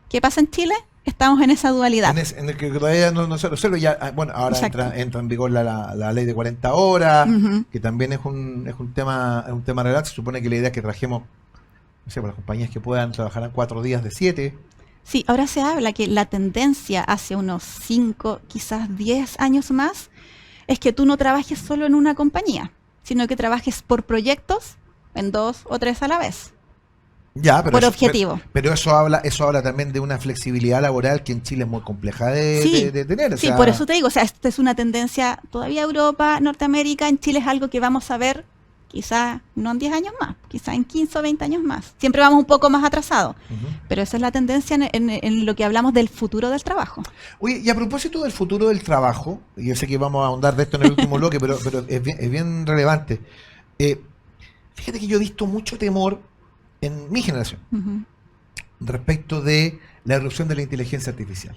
¿Qué pasa en Chile? Estamos en esa dualidad. En el que todavía no se resuelve. Ya, bueno, ahora entra en vigor la ley de 40 horas, que también es un tema relevante. Se supone que la idea es que trajemos, no sé, para las compañías que puedan trabajar en 4 días de 7. Sí, ahora se habla que la tendencia hace unos 5, quizás 10 años más, es que tú no trabajes solo en una compañía, sino que trabajes por proyectos en 2 o 3 a la vez. Ya, pero por objetivo. Pero eso habla también de una flexibilidad laboral que en Chile es muy compleja de tener. Sí, por eso te digo, o sea, esta es una tendencia todavía Europa, Norteamérica, en Chile es algo que vamos a ver quizás no en 10 años más, quizás en 15 o 20 años más. Siempre vamos un poco más atrasados, pero esa es la tendencia en lo que hablamos del futuro del trabajo. Oye, y a propósito del futuro del trabajo, yo sé que vamos a ahondar de esto en el último bloque, pero es bien relevante. Fíjate que yo he visto mucho temor en mi generación respecto de la erupción de la inteligencia artificial,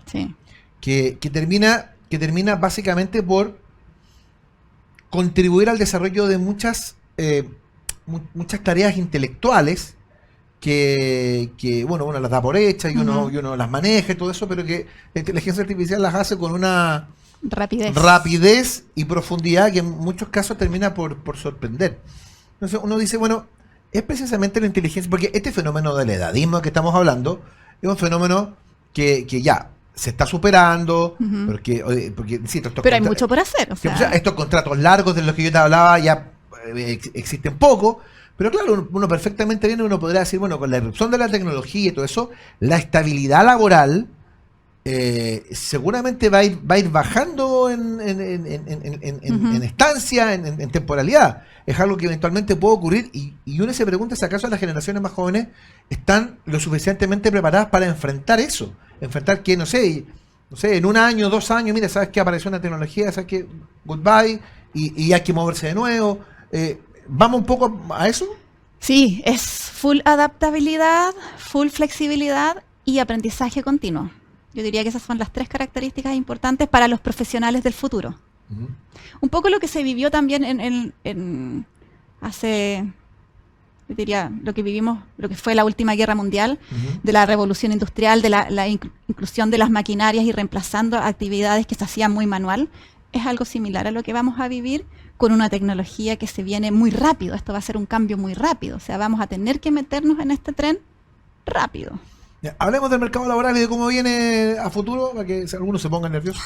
que termina básicamente por contribuir al desarrollo de muchas tareas intelectuales que uno las da por hechas y uno las maneja y todo eso, pero que la inteligencia artificial las hace con una rapidez y profundidad que en muchos casos termina por sorprender. Entonces uno dice, bueno, es precisamente la inteligencia, porque este fenómeno del edadismo que estamos hablando es un fenómeno que ya se está superando, Ujú. porque insisto, Pero hay mucho por hacer. O sea, estos contratos largos de los que yo te hablaba ya existen poco, pero claro, uno perfectamente bien, uno podría decir, bueno, con la irrupción de la tecnología y todo eso, la estabilidad laboral seguramente va a ir bajando en estancia, en temporalidad. Es algo que eventualmente puede ocurrir y uno se pregunta si acaso las generaciones más jóvenes están lo suficientemente preparadas para enfrentar eso. Enfrentar que, no sé, en 1 año, 2 años, mira, sabes que apareció una tecnología, sabes que goodbye y hay que moverse de nuevo. ¿Vamos un poco a eso? sí, es full adaptabilidad, full flexibilidad y aprendizaje continuo. Yo diría que esas son las 3 características importantes para los profesionales del futuro. Uh-huh. Un poco lo que se vivió también en hace, yo diría, lo que vivimos, lo que fue la última guerra mundial, Uh-huh. de la revolución industrial, de la inclusión de las maquinarias y reemplazando actividades que se hacían muy manual, es algo similar a lo que vamos a vivir con una tecnología que se viene muy rápido. Esto va a ser un cambio muy rápido, o sea, vamos a tener que meternos en este tren rápido. Ya, hablemos del mercado laboral y de cómo viene a futuro, para que algunos se pongan nerviosos.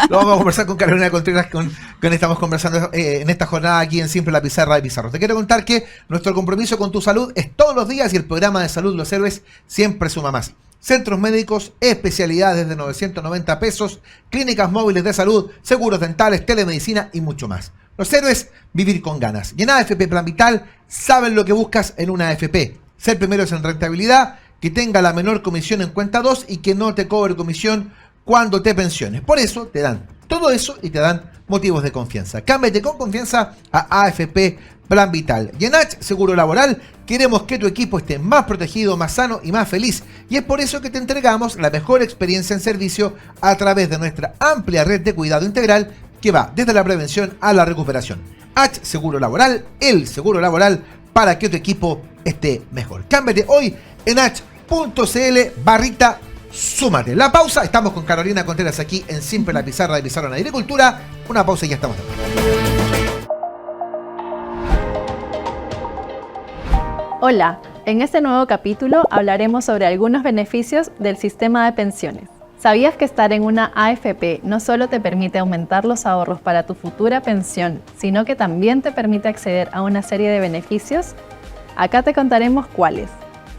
Lo vamos a conversar con Carolina Contreras, con quien estamos conversando en esta jornada aquí en Siempre la Pizarra de Pizarro. Te quiero contar que nuestro compromiso con tu salud es todos los días y el programa de salud Los Héroes siempre suma más. Centros médicos, especialidades de 990 pesos, clínicas móviles de salud, seguros dentales, telemedicina y mucho más. Los Héroes, vivir con ganas. Y en AFP Plan Vital, saben lo que buscas en una AFP. Ser primeros en rentabilidad, que tenga la menor comisión en cuenta 2 y que no te cobre comisión cuando te pensiones. Por eso te dan todo eso y te dan motivos de confianza. Cámbiate con confianza a AFP Plan Vital. Y en H Seguro Laboral queremos que tu equipo esté más protegido, más sano y más feliz. Y es por eso que te entregamos la mejor experiencia en servicio a través de nuestra amplia red de cuidado integral que va desde la prevención a la recuperación. H Seguro Laboral, el seguro laboral para que tu equipo esté mejor. Cámbiate hoy en h.cl/súmate. La pausa, estamos con Carolina Contreras aquí en Siempre la Pizarra de Pizarro en Agricultura. Una pausa y ya estamos de vuelta. Hola, en este nuevo capítulo hablaremos sobre algunos beneficios del sistema de pensiones. ¿Sabías que estar en una AFP no solo te permite aumentar los ahorros para tu futura pensión, sino que también te permite acceder a una serie de beneficios? Acá te contaremos cuáles.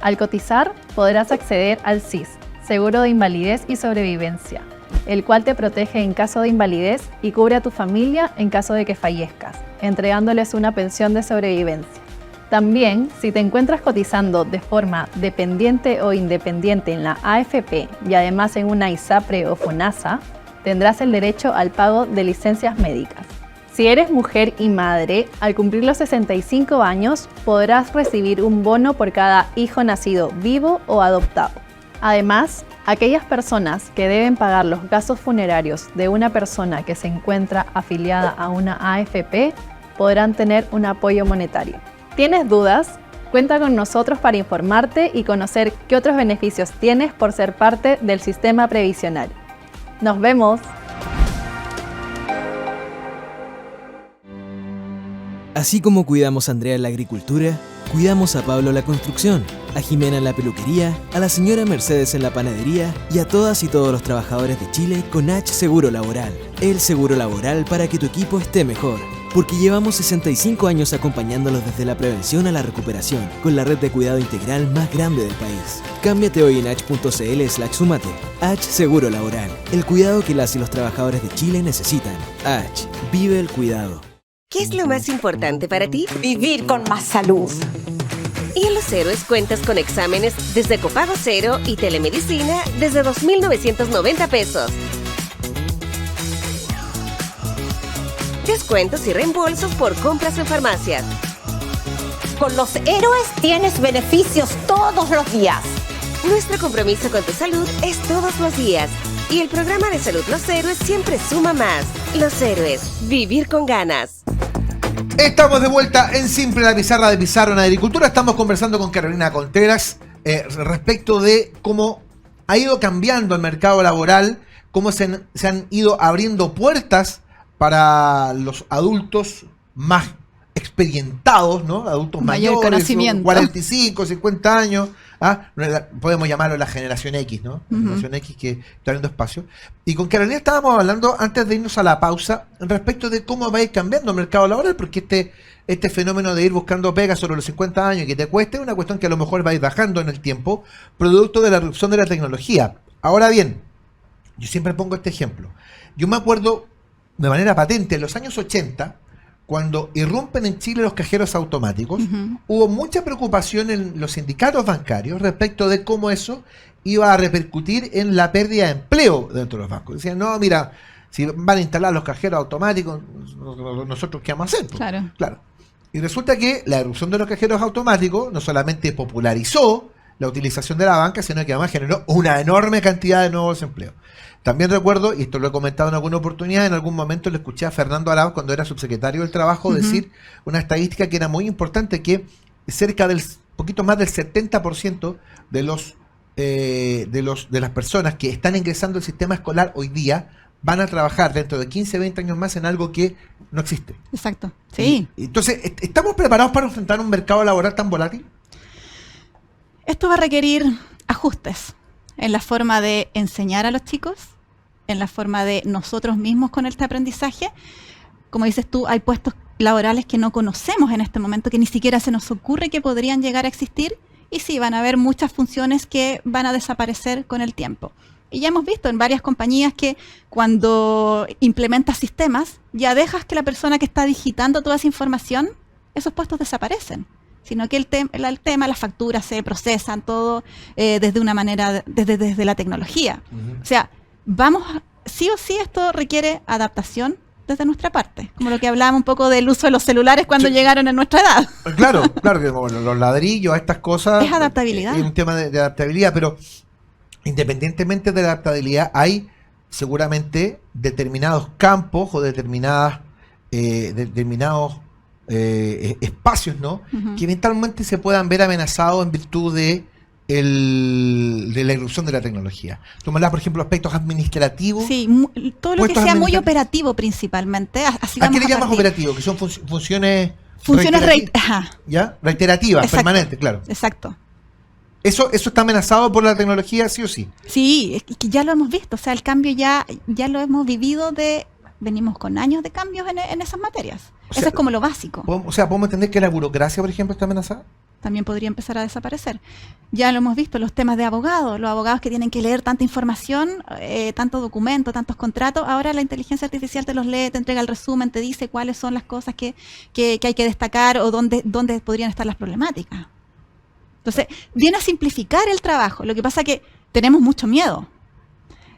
Al cotizar, podrás acceder al SIS, Seguro de Invalidez y Sobrevivencia, el cual te protege en caso de invalidez y cubre a tu familia en caso de que fallezcas, entregándoles una pensión de sobrevivencia. También, si te encuentras cotizando de forma dependiente o independiente en la AFP y además en una ISAPRE o FONASA, tendrás el derecho al pago de licencias médicas. Si eres mujer y madre, al cumplir los 65 años podrás recibir un bono por cada hijo nacido vivo o adoptado. Además, aquellas personas que deben pagar los gastos funerarios de una persona que se encuentra afiliada a una AFP podrán tener un apoyo monetario. ¿Tienes dudas? Cuenta con nosotros para informarte y conocer qué otros beneficios tienes por ser parte del sistema previsional. ¡Nos vemos! Así como cuidamos a Andrea en la agricultura, cuidamos a Pablo en la construcción, a Jimena en la peluquería, a la señora Mercedes en la panadería y a todas y todos los trabajadores de Chile con H Seguro Laboral. El seguro laboral para que tu equipo esté mejor. Porque llevamos 65 años acompañándolos desde la prevención a la recuperación, con la red de cuidado integral más grande del país. Cámbiate hoy en h.cl/súmate. H Seguro Laboral, el cuidado que las y los trabajadores de Chile necesitan. H, vive el cuidado. ¿Qué es lo más importante para ti? Vivir con más salud. Y en Los Héroes cuentas con exámenes desde copago cero y telemedicina desde 2,990 pesos. Descuentos y reembolsos por compras en farmacias. Con Los Héroes tienes beneficios todos los días. Nuestro compromiso con tu salud es todos los días. Y el programa de salud Los Héroes siempre suma más. Los Héroes, vivir con ganas. Estamos de vuelta en Siempre la Pizarra de Pizarro en Agricultura. Estamos conversando con Carolina Contreras respecto de cómo ha ido cambiando el mercado laboral, cómo se han ido abriendo puertas para los adultos más experientados, ¿no? Adultos Mayor mayores, conocimiento. 45, 50 años. Podemos llamarlo la generación X, ¿no? La generación X que está abriendo espacio. Y con Carolina estábamos hablando, antes de irnos a la pausa, respecto de cómo va a ir cambiando el mercado laboral, porque este fenómeno de ir buscando pegas sobre los 50 años y que te cueste es una cuestión que a lo mejor va a ir bajando en el tiempo, producto de la reducción de la tecnología. Ahora bien, yo siempre pongo este ejemplo. Yo me acuerdo de manera patente, en los años 80, cuando irrumpen en Chile los cajeros automáticos, hubo mucha preocupación en los sindicatos bancarios respecto de cómo eso iba a repercutir en la pérdida de empleo dentro de los bancos. Decían, no, mira, si van a instalar los cajeros automáticos, ¿nosotros qué vamos a hacer? Claro. Y resulta que la erupción de los cajeros automáticos no solamente popularizó la utilización de la banca, sino que además generó una enorme cantidad de nuevos empleos. También recuerdo, y esto lo he comentado en alguna oportunidad, en algún momento le escuché a Fernando Arauz, cuando era subsecretario del Trabajo, decir una estadística que era muy importante, que cerca del poquito más del 70% de las personas que están ingresando al sistema escolar hoy día van a trabajar dentro de 15, 20 años más en algo que no existe. Exacto, sí. Entonces, ¿estamos preparados para enfrentar un mercado laboral tan volátil? Esto va a requerir ajustes en la forma de enseñar a los chicos, en la forma de nosotros mismos con este aprendizaje. Como dices tú, hay puestos laborales que no conocemos en este momento, que ni siquiera se nos ocurre que podrían llegar a existir, y sí, van a haber muchas funciones que van a desaparecer con el tiempo. Y ya hemos visto en varias compañías que cuando implementas sistemas, ya dejas que la persona que está digitando toda esa información, esos puestos desaparecen. Sino que el tema, las facturas se procesan todo desde una manera, desde la tecnología. O sea, sí o sí esto requiere adaptación desde nuestra parte. Como lo que hablábamos un poco del uso de los celulares cuando llegaron en nuestra edad. Claro, que bueno, los ladrillos, estas cosas. Es adaptabilidad. Es un tema de adaptabilidad, pero independientemente de la adaptabilidad, hay seguramente determinados campos o determinados espacios, ¿no? Que eventualmente se puedan ver amenazados en virtud de la irrupción de la tecnología. Tú me hablas, por ejemplo, aspectos administrativos. Sí, todo lo que sea muy operativo principalmente. Así ¿A qué le llamas operativo? Que son funciones reiterativas, Exacto. Permanentes, claro. Exacto. ¿Eso está amenazado por la tecnología, sí o sí? Sí, es que ya lo hemos visto. O sea, el cambio ya lo hemos vivido venimos con años de cambios en esas materias. Eso es como lo básico. ¿Podemos entender que la burocracia, por ejemplo, está amenazada? También podría empezar a desaparecer. Ya lo hemos visto, los temas de abogados, los abogados que tienen que leer tanta información, tanto documento, tantos contratos, ahora la inteligencia artificial te los lee, te entrega el resumen, te dice cuáles son las cosas que hay que destacar o dónde podrían estar las problemáticas. Entonces, viene a simplificar el trabajo. Lo que pasa es que tenemos mucho miedo.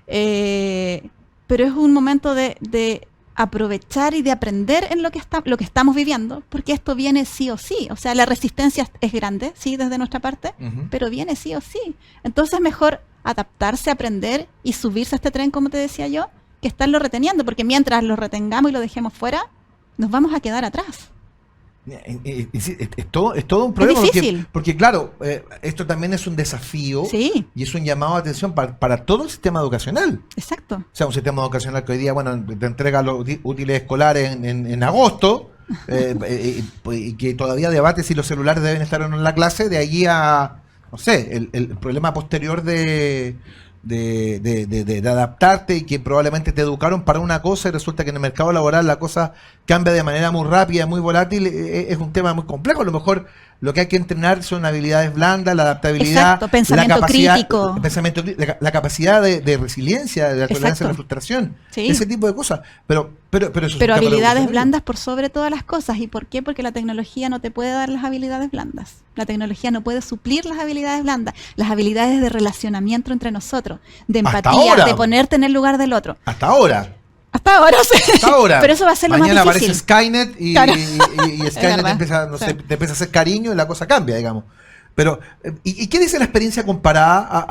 Pero es un momento de aprovechar y de aprender en lo que estamos viviendo, porque esto viene sí o sí. O sea, la resistencia es grande, sí, desde nuestra parte, pero viene sí o sí. Entonces es mejor adaptarse, aprender y subirse a este tren, como te decía yo, que estarlo reteniendo, porque mientras lo retengamos y lo dejemos fuera, nos vamos a quedar atrás. Es todo un problema. Es difícil. Porque claro, esto también es un desafío, sí, y es un llamado de atención para todo el sistema educacional. Exacto. O sea, un sistema educacional que hoy día, te entrega los útiles escolares en agosto, y que todavía debate si los celulares deben estar o no en la clase, de allí a, no sé, el problema posterior de adaptarte, y que probablemente te educaron para una cosa y resulta que en el mercado laboral la cosa cambia de manera muy rápida, muy volátil. Es un tema muy complejo. A lo mejor lo que hay que entrenar son habilidades blandas, la adaptabilidad, exacto, pensamiento crítico, la capacidad de resiliencia, de la tolerancia a la frustración, sí, ese tipo de cosas. Pero habilidades blandas por sobre todas las cosas. ¿Y por qué? Porque la tecnología no te puede dar las habilidades blandas. La tecnología no puede suplir las habilidades blandas, las habilidades de relacionamiento entre nosotros, de empatía, de ponerte en el lugar del otro. Hasta ahora. Hasta ahora. Pero eso va a ser mañana lo más difícil. Mañana aparece Skynet y Skynet te empieza a hacer cariño y la cosa cambia, digamos. Pero, ¿y qué dice la experiencia comparada?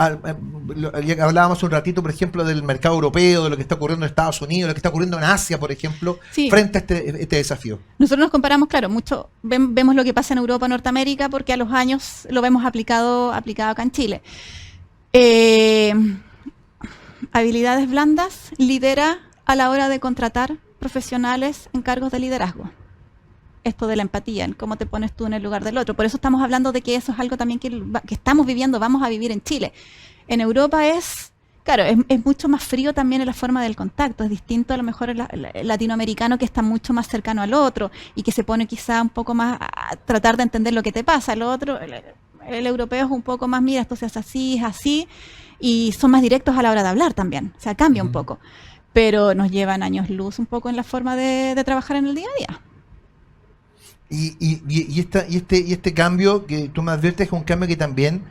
Hablábamos un ratito, por ejemplo, del mercado europeo, de lo que está ocurriendo en Estados Unidos, lo que está ocurriendo en Asia, por ejemplo, sí, frente a este desafío. Nosotros nos comparamos, claro, mucho, vemos lo que pasa en Europa, Norteamérica, porque a los años lo vemos aplicado acá en Chile. Habilidades blandas lidera a la hora de contratar profesionales en cargos de liderazgo. esto de la empatía, en cómo te pones tú en el lugar del otro. Por eso estamos hablando de que eso es algo también que estamos viviendo, vamos a vivir en Chile. En Europa claro, es mucho más frío también en la forma del contacto, es distinto a lo mejor el latinoamericano que está mucho más cercano al otro y que se pone quizá un poco más a tratar de entender lo que te pasa. El otro, el europeo es un poco más, mira, esto se hace así, es así, y son más directos a la hora de hablar también, o sea, cambia un poco. Pero nos llevan años luz un poco en la forma de trabajar en el día a día. Y este cambio que tú me adviertes es un cambio que también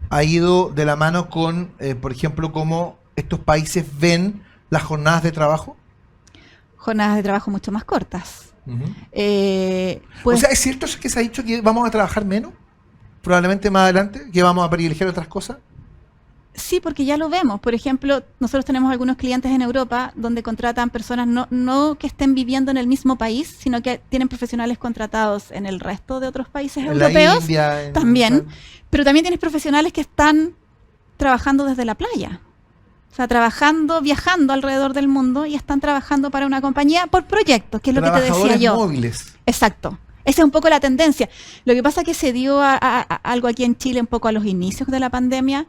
ha ido de la mano con, por ejemplo, cómo estos países ven las jornadas de trabajo. Jornadas de trabajo mucho más cortas. O sea, ¿es cierto que se ha dicho que vamos a trabajar menos? Probablemente más adelante, que vamos a privilegiar otras cosas. Sí, porque ya lo vemos. Por ejemplo, nosotros tenemos algunos clientes en Europa donde contratan personas no que estén viviendo en el mismo país, sino que tienen profesionales contratados en el resto de otros países europeos. India, también. Pero también tienes profesionales que están trabajando desde la playa. O sea, viajando alrededor del mundo y están trabajando para una compañía por proyectos, que es lo que te decía yo. Móviles. Exacto. Esa es un poco la tendencia. Lo que pasa es que se dio a algo aquí en Chile un poco a los inicios de la pandemia.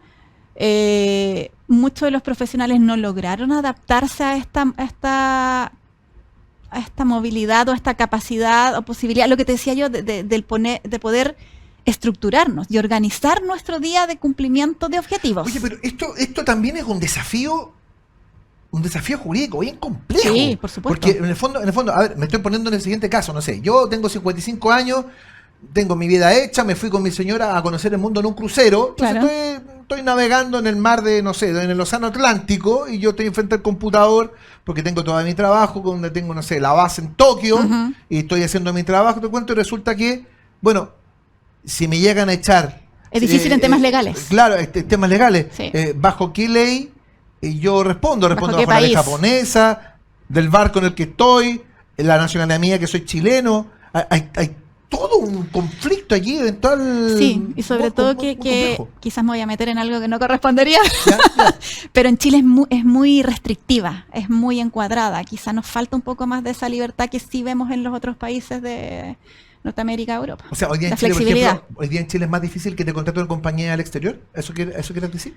Muchos de los profesionales no lograron adaptarse a esta movilidad o a esta capacidad o posibilidad, lo que te decía yo, de poder estructurarnos y organizar nuestro día de cumplimiento de objetivos. Oye, pero esto también es un desafío jurídico bien complejo. Sí, por supuesto. Porque en el fondo, a ver, me estoy poniendo en el siguiente caso, no sé, yo tengo 55 años, tengo mi vida hecha, me fui con mi señora a conocer el mundo en un crucero, claro. Entonces estoy navegando en el mar en el océano Atlántico, y yo estoy frente al computador porque tengo todo mi trabajo, donde tengo, no sé, la base en Tokio, y estoy haciendo mi trabajo, te cuento, y resulta que, bueno, si me llegan a echar... Es difícil en temas legales. Claro, temas legales. Sí. ¿Bajo qué ley? Yo respondo ¿Bajo bajo qué la ley país? japonesa, del barco en el que estoy, la nacionalidad mía que soy chileno. Hay todo un conflicto allí eventual. Sí, y sobre todo que complejo. quizás me voy a meter en algo que no correspondería, Ya. pero en Chile es muy restrictiva, es muy encuadrada. Quizás nos falta un poco más de esa libertad que sí vemos en los otros países de Norteamérica, Europa. O sea, hoy día en La Chile, por flexibilidad. ejemplo, hoy día en Chile es más difícil que te contrate una compañía al exterior. ¿Eso quieres decir?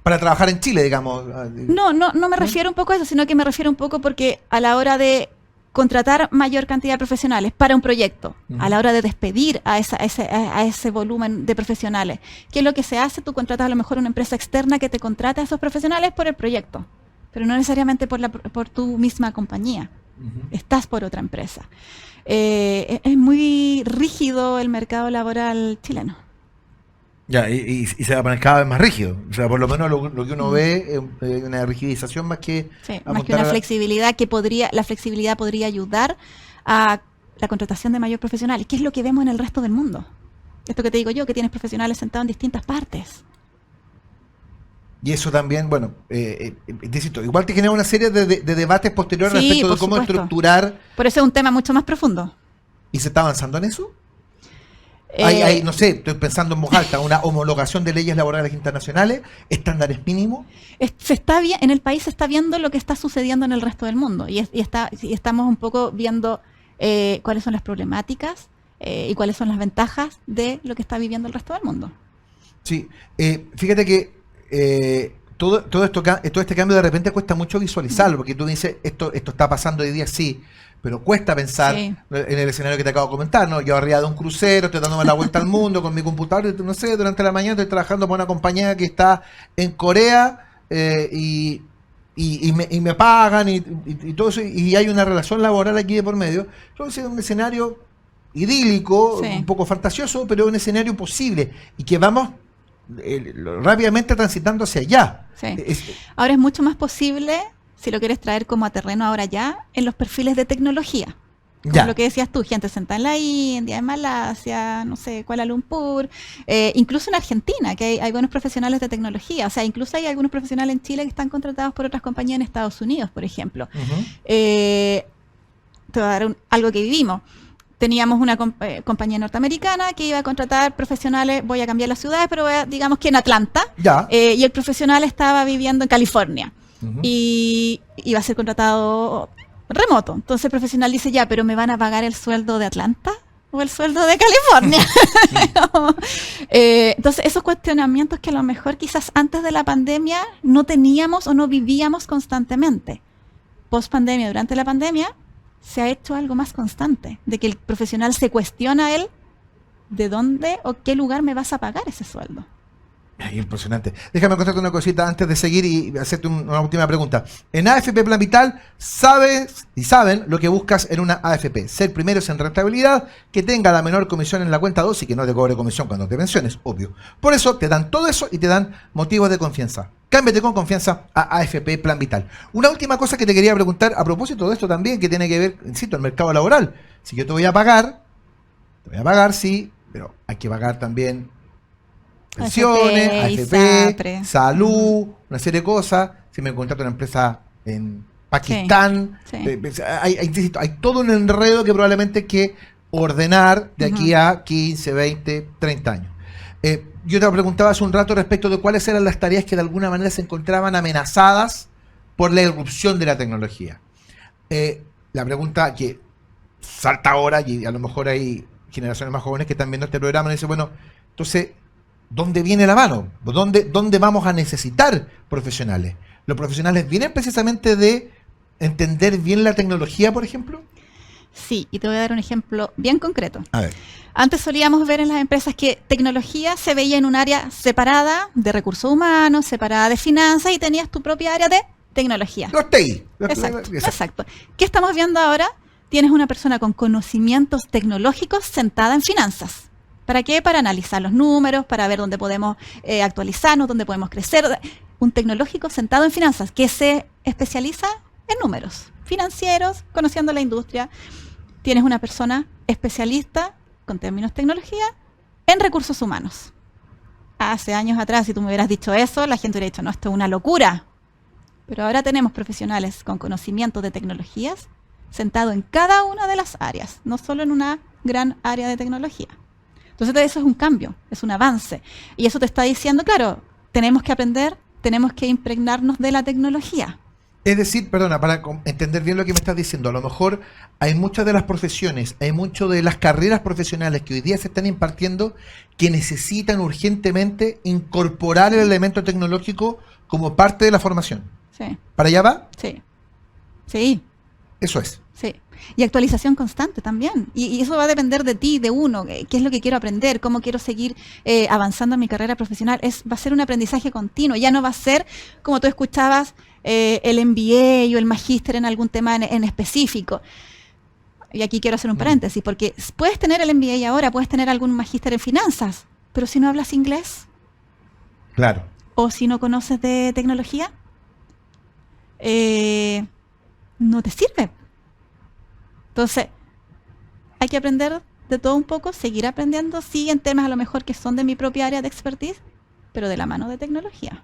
Para trabajar en Chile, digamos. No me refiero un poco a eso, sino que me refiero un poco porque a la hora de contratar mayor cantidad de profesionales para un proyecto, a la hora de despedir a ese volumen de profesionales, ¿qué es lo que se hace? Tú contratas a lo mejor una empresa externa que te contrata a esos profesionales por el proyecto, pero no necesariamente por tu misma compañía. Estás por otra empresa. Es muy rígido el mercado laboral chileno. Ya, y se va a poner cada vez más rígido. O sea, por lo menos lo que uno ve es una rigidización más que... Sí, más que una flexibilidad la flexibilidad podría ayudar a la contratación de mayor profesionales, que es lo que vemos en el resto del mundo. Esto que te digo yo, que tienes profesionales sentados en distintas partes. Y eso también, bueno, insisto, igual te genera una serie de debates posteriores Sí, respecto de por cómo supuesto. estructurar. Por eso es un tema mucho más profundo. ¿Y se está avanzando en eso? Hay, no sé, estoy pensando en voz alta, una homologación de leyes laborales internacionales, estándares mínimos. En el país se está viendo lo que está sucediendo en el resto del mundo y estamos un poco viendo cuáles son las problemáticas y cuáles son las ventajas de lo que está viviendo el resto del mundo. Sí, fíjate que todo este cambio de repente cuesta mucho visualizarlo, porque tú dices, esto está pasando hoy día, sí, pero cuesta pensar Sí. en el escenario que te acabo de comentar, ¿no? Yo arriba de un crucero, estoy dándome la vuelta al mundo con mi computador, y, no sé, durante la mañana estoy trabajando para una compañía que está en Corea y me pagan y todo eso, y hay una relación laboral aquí de por medio. Entonces es un escenario idílico, Sí. un poco fantasioso, pero un escenario posible y que vamos rápidamente transitando hacia allá. Sí. Ahora es mucho más posible, si lo quieres traer como a terreno ahora ya, en los perfiles de tecnología. Como Ya. lo que decías tú, gente sentada en la India, en Malasia, no sé, Kuala Lumpur, incluso en Argentina, que hay buenos profesionales de tecnología. O sea, incluso hay algunos profesionales en Chile que están contratados por otras compañías en Estados Unidos, por ejemplo. Te voy a dar algo que vivimos. Teníamos una compañía norteamericana que iba a contratar profesionales, voy a cambiar las ciudades, pero digamos que en Atlanta, Ya. y el profesional estaba viviendo en California y iba a ser contratado remoto. Entonces el profesional dice, ya, pero ¿me van a pagar el sueldo de Atlanta o el sueldo de California? Entonces esos cuestionamientos que a lo mejor quizás antes de la pandemia no teníamos o no vivíamos constantemente. Post pandemia, durante la pandemia, se ha hecho algo más constante, de que el profesional se cuestiona a él de dónde o qué lugar me vas a pagar ese sueldo. Ay, impresionante. Déjame contarte una cosita antes de seguir y hacerte una última pregunta. En AFP Plan Vital sabes y saben lo que buscas en una AFP. Ser primeros en rentabilidad, que tenga la menor comisión en la cuenta 2 y que no te cobre comisión cuando te pensiones, obvio. Por eso te dan todo eso y te dan motivos de confianza. Cámbiate con confianza a AFP Plan Vital. Una última cosa que te quería preguntar a propósito de esto también, que tiene que ver, insisto, el mercado laboral. Si yo te voy a pagar, sí, pero hay que pagar también pensiones, AFP, salud, una serie de cosas. Si me contrato una empresa en Pakistán, insisto, hay todo un enredo que probablemente hay que ordenar de aquí a 15, 20, 30 años. Yo te preguntaba hace un rato respecto de cuáles eran las tareas que de alguna manera se encontraban amenazadas por la irrupción de la tecnología. La pregunta que salta ahora, y a lo mejor hay generaciones más jóvenes que están viendo este programa y dicen, bueno, entonces, ¿dónde viene la mano? ¿Dónde vamos a necesitar profesionales? ¿Los profesionales vienen precisamente de entender bien la tecnología, por ejemplo? Sí, y te voy a dar un ejemplo bien concreto. A ver. Antes solíamos ver en las empresas que tecnología se veía en un área separada de recursos humanos, separada de finanzas, y tenías tu propia área de tecnología. Los TI. Exacto. ¿Qué estamos viendo ahora? Tienes una persona con conocimientos tecnológicos sentada en finanzas. ¿Para qué? Para analizar los números, para ver dónde podemos actualizarnos, dónde podemos crecer. Un tecnológico sentado en finanzas que se especializa en números financieros, conociendo la industria. Tienes una persona especialista con términos tecnología en recursos humanos. Hace años atrás, si tú me hubieras dicho eso, la gente hubiera dicho, no, esto es una locura. Pero ahora tenemos profesionales con conocimientos de tecnologías sentados en cada una de las áreas, no solo en una gran área de tecnología. Entonces eso es un cambio, es un avance. Y eso te está diciendo, claro, tenemos que aprender, tenemos que impregnarnos de la tecnología. Es decir, perdona, para entender bien lo que me estás diciendo, a lo mejor hay muchas de las profesiones, hay muchas de las carreras profesionales que hoy día se están impartiendo que necesitan urgentemente incorporar el elemento tecnológico como parte de la formación. Sí. ¿Para allá va? Sí. Sí. Eso es. Sí. Y actualización constante también. Y eso va a depender de ti, de uno. ¿Qué es lo que quiero aprender? ¿Cómo quiero seguir avanzando en mi carrera profesional? Va a ser un aprendizaje continuo. Ya no va a ser, como tú escuchabas, el MBA o el magíster en algún tema en específico. Y aquí quiero hacer un paréntesis, porque puedes tener el MBA ahora, puedes tener algún magíster en finanzas, pero si no hablas inglés, claro, o si no conoces de tecnología, no te sirve. Entonces, hay que aprender de todo un poco, seguir aprendiendo, sí, en temas a lo mejor que son de mi propia área de expertise, pero de la mano de tecnología.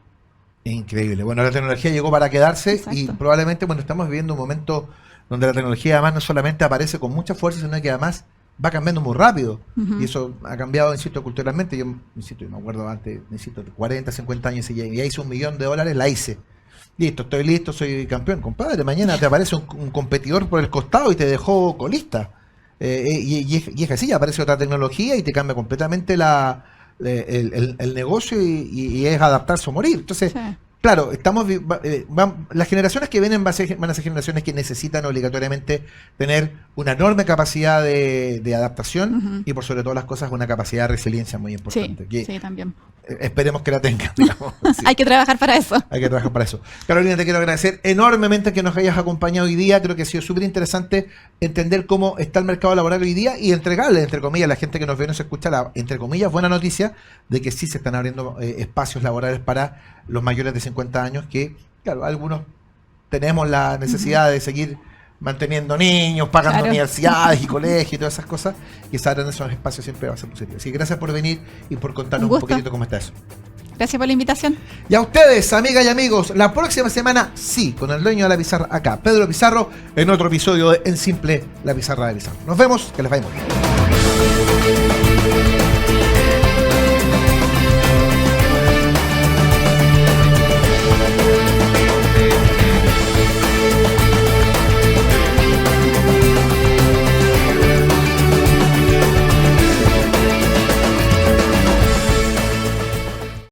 Increíble. Bueno, la tecnología llegó para quedarse. Exacto. Y probablemente, bueno, estamos viviendo un momento donde la tecnología además no solamente aparece con mucha fuerza, sino que además va cambiando muy rápido. Y eso ha cambiado, insisto, culturalmente. Yo, insisto, me acuerdo antes, insisto, 40, 50 años y ya hice $1 millón, la hice. Listo, estoy listo, soy campeón. Compadre, mañana te aparece un competidor por el costado y te dejó colista. Y es así, aparece otra tecnología y te cambia completamente el negocio y es adaptarse o morir. Entonces, Sí. claro, las generaciones que vienen van a ser generaciones que necesitan obligatoriamente tener una enorme capacidad de adaptación y por sobre todas las cosas una capacidad de resiliencia muy importante. Sí, también. Esperemos que la tengan. Digamos, sí. Hay que trabajar para eso. Hay que trabajar para eso. Carolina, te quiero agradecer enormemente que nos hayas acompañado hoy día. Creo que ha sido súper interesante entender cómo está el mercado laboral hoy día y entregarle, entre comillas, a la gente que nos ve y nos escucha, la, entre comillas, buena noticia de que sí se están abriendo espacios laborales para los mayores de 50 años que, claro, algunos tenemos la necesidad de seguir manteniendo niños, pagando universidades y colegios y todas esas cosas, y estar en esos espacios siempre va a ser positivo. Así que gracias por venir y por contarnos un poquitito cómo está eso. Gracias por la invitación. Y a ustedes, amigas y amigos, la próxima semana, sí, con el dueño de la pizarra acá, Pedro Pizarro, en otro episodio de En Simple, la pizarra de Pizarro. Nos vemos, que les vaya muy bien.